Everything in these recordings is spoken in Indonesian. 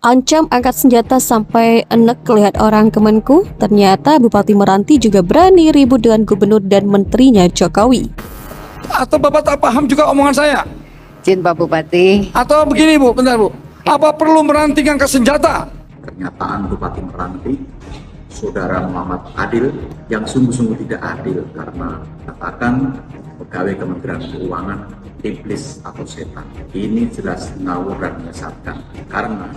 Ancam angkat senjata sampai enek lihat orang Kemenku, ternyata Bupati Meranti juga berani ribut dengan gubernur dan menterinya Jokowi. Atau Bapak tak paham juga omongan saya? Izin Pak Bupati. Atau begini Bu, bentar Bu. Apa perlu Meranti angkat senjata? Pernyataan Bupati Meranti, Saudara Muhammad Adil, yang sungguh-sungguh tidak adil karena katakan pegawai Kementerian Keuangan iblis atau setan. Ini jelas ngawur dan menyesatkan karena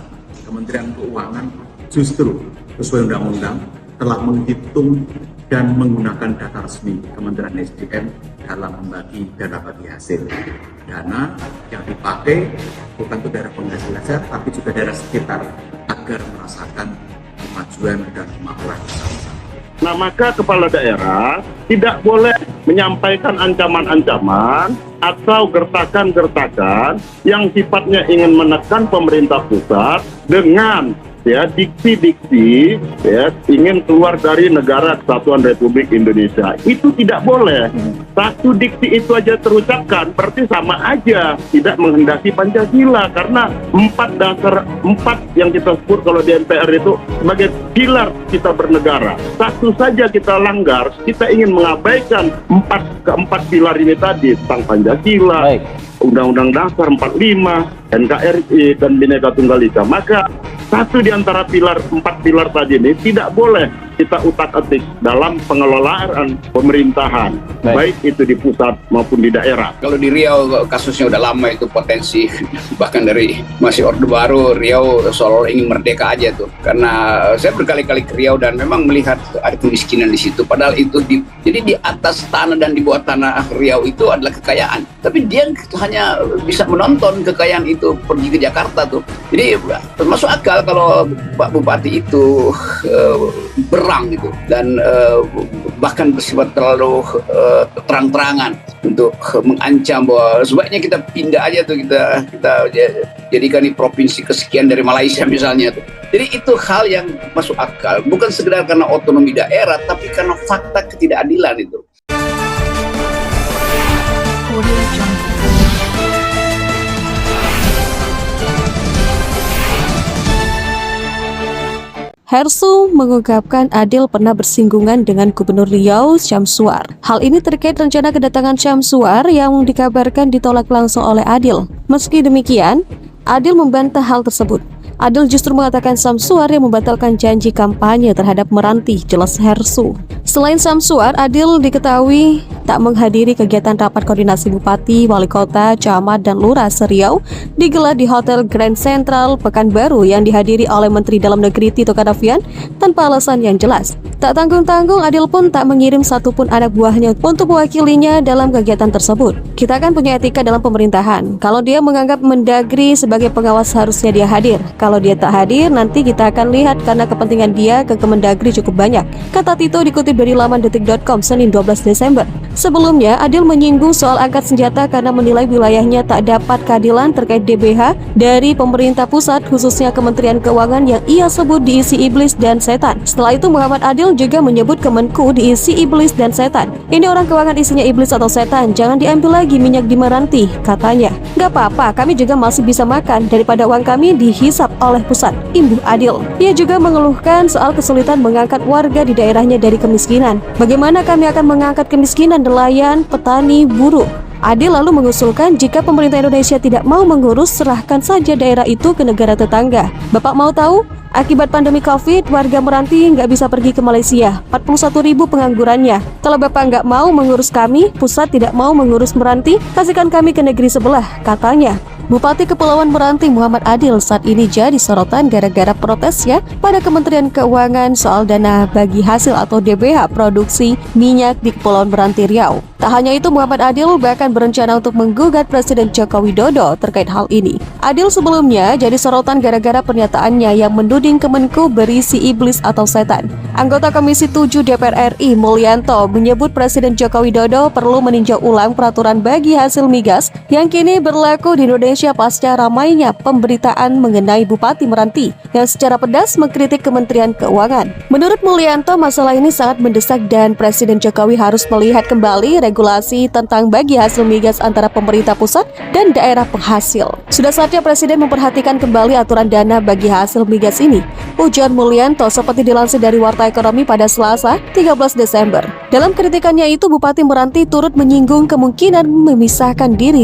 Kementerian Keuangan justru sesuai undang-undang telah menghitung dan menggunakan data resmi Kementerian SDM dalam membagi dana bagi hasil. Dana yang dipakai bukan untuk daerah penghasil saja, tapi juga daerah sekitar agar merasakan kemajuan dan kemakmuran bersama-sama. Nah, maka kepala daerah tidak boleh menyampaikan ancaman-ancaman atau gertakan-gertakan yang sifatnya ingin menekan pemerintah pusat dengan diksi-diksi ingin keluar dari negara Kesatuan Republik Indonesia. Itu tidak boleh. Satu diksi itu aja terucapkan berarti sama aja tidak menghendaki Pancasila, karena empat yang kita sebut kalau di MPR itu sebagai pilar kita bernegara. Satu saja kita langgar, kita ingin mengabaikan keempat pilar ini tadi tentang Pancasila, Undang-Undang Dasar 45, NKRI, dan Bhinneka Tunggal Ika. Maka satu di antara empat pilar tadi ini tidak boleh kita utak-atik dalam pengelolaan pemerintahan, baik itu di pusat maupun di daerah. Kalau di Riau kasusnya udah lama itu potensi, bahkan dari masih Orde Baru, Riau soal ingin merdeka aja tuh. Karena saya berkali-kali ke Riau dan memang melihat ada kemiskinan di situ. Padahal itu jadi di atas tanah dan di bawah tanah Riau itu adalah kekayaan. Tapi dia hanya bisa menonton kekayaan itu pergi ke Jakarta tuh. Jadi masuk akal kalau Pak Bupati itu berang gitu dan bahkan bersifat terlalu terang-terangan untuk mengancam bahwa sebaiknya kita pindah aja tuh, kita jadikan ini provinsi kesekian dari Malaysia misalnya tuh. Jadi itu hal yang masuk akal, bukan sekedar karena otonomi daerah tapi karena fakta ketidakadilan itu. Hersu mengungkapkan Adil pernah bersinggungan dengan Gubernur Riau Syamsuar. Hal ini terkait rencana kedatangan Syamsuar yang dikabarkan ditolak langsung oleh Adil. Meski demikian, Adil membantah hal tersebut. Adil justru mengatakan Syamsuar yang membatalkan janji kampanye terhadap Meranti, jelas Hersu. Selain Syamsuar, Adil diketahui tak menghadiri kegiatan rapat koordinasi Bupati, Wali Kota, Camat, dan Lurah se-Riau digelar di Hotel Grand Central Pekanbaru yang dihadiri oleh Menteri Dalam Negeri Tito Karnavian tanpa alasan yang jelas. Tak tanggung-tanggung, Adil pun tak mengirim satupun anak buahnya untuk mewakilinya dalam kegiatan tersebut. Kita kan punya etika dalam pemerintahan. Kalau dia menganggap Mendagri sebagai pengawas harusnya dia hadir. Kalau dia tak hadir, nanti kita akan lihat karena kepentingan dia ke Kemendagri cukup banyak, kata Tito dikutip dari laman detik.com Senin 12 Desember. Sebelumnya, Adil menyinggung soal angkat senjata karena menilai wilayahnya tak dapat keadilan terkait DBH dari pemerintah pusat, khususnya Kementerian Keuangan yang ia sebut diisi iblis dan setan. Setelah itu, Muhammad Adil juga menyebut Kemenku diisi iblis dan setan. Ini orang keuangan isinya iblis atau setan, jangan diambil lagi minyak di Meranti, katanya. Gak apa-apa, kami juga masih bisa makan daripada uang kami dihisap oleh pusat, imbuh Adil. Ia juga mengeluhkan soal kesulitan mengangkat warga di daerahnya dari kemiskinan. Bagaimana kami akan mengangkat kemiskinan nelayan, petani, buruh? Adil lalu mengusulkan jika pemerintah Indonesia tidak mau mengurus, serahkan saja daerah itu ke negara tetangga. Bapak mau tahu? Akibat pandemi COVID, warga Meranti nggak bisa pergi ke Malaysia. 41.000 penganggurannya. Kalau Bapak nggak mau mengurus kami, pusat tidak mau mengurus Meranti, kasihkan kami ke negeri sebelah, katanya. Bupati Kepulauan Meranti Muhammad Adil saat ini jadi sorotan gara-gara protesnya pada Kementerian Keuangan soal dana bagi hasil atau DBH produksi minyak di Kepulauan Meranti Riau. Tak hanya itu, Muhammad Adil bahkan berencana untuk menggugat Presiden Joko Widodo terkait hal ini. Adil sebelumnya jadi sorotan gara-gara pernyataannya yang menuding Kemenku berisi iblis atau setan. Anggota Komisi 7 DPR RI Mulyanto menyebut Presiden Joko Widodo perlu meninjau ulang peraturan bagi hasil migas yang kini berlaku di Indonesia Indonesia pasca ramainya pemberitaan mengenai Bupati Meranti yang secara pedas mengkritik Kementerian Keuangan. Menurut Mulyanto, masalah ini sangat mendesak dan Presiden Jokowi harus melihat kembali regulasi tentang bagi hasil migas antara pemerintah pusat dan daerah penghasil. Sudah saatnya Presiden memperhatikan kembali aturan dana bagi hasil migas ini, ujar Mulyanto seperti dilansir dari Warta Ekonomi pada Selasa, 13 Desember. Dalam kritikannya itu, Bupati Meranti turut menyinggung kemungkinan memisahkan diri